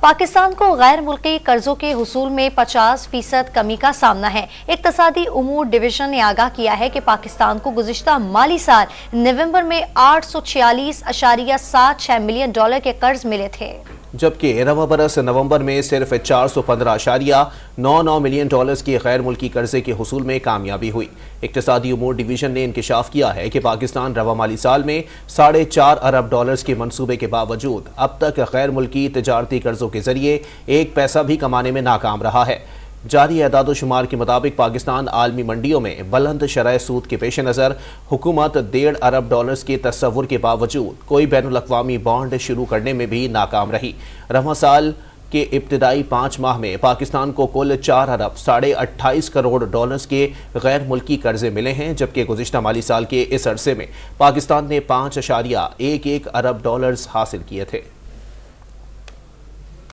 पाकिस्तान को गैर मुल्की कर्जों के हुसूल में 50% कमी का सामना है। इक्तसादी उमूर डिवीजन ने आगाह किया है कि पाकिस्तान को गुज़िश्ता माली साल नवंबर में 846.76 मिलियन डॉलर के कर्ज मिले थे, जबकि रवा बरस नवंबर में सिर्फ 415.99 मिलियन डॉलर्स के गैर मुल्की कर्जे के हुसूल में कामयाबी हुई। इक्तसादी उमूर डिवीजन ने इंकशाफ किया है कि पाकिस्तान रवा माली साल में 4.5 अरब डॉलर्स के मंसूबे के बावजूद अब तक गैर मुल्की तिजारती कर्जों के जरिए एक पैसा भी कमाने में नाकाम रहा है। जारी एदाद शुमार के मुताबिक पाकिस्तान आलमी मंडियों में बुलंद शरह सूद के पेश नज़र हुकूमत 1.5 अरब डॉलर्स के तस्वुर के बावजूद कोई बैनुल-अक़वामी बॉन्ड शुरू करने में भी नाकाम रही। रवा साल के इब्तिदाई 5 माह में पाकिस्तान को कुल 4 अरब 28.5 करोड़ डॉलर्स के गैर मुल्की कर्जे मिले हैं, जबकि गुज़िश्ता माली साल के इस अरसे में पाकिस्तान ने 5.11 अरब डॉलर्स हासिल किए थे।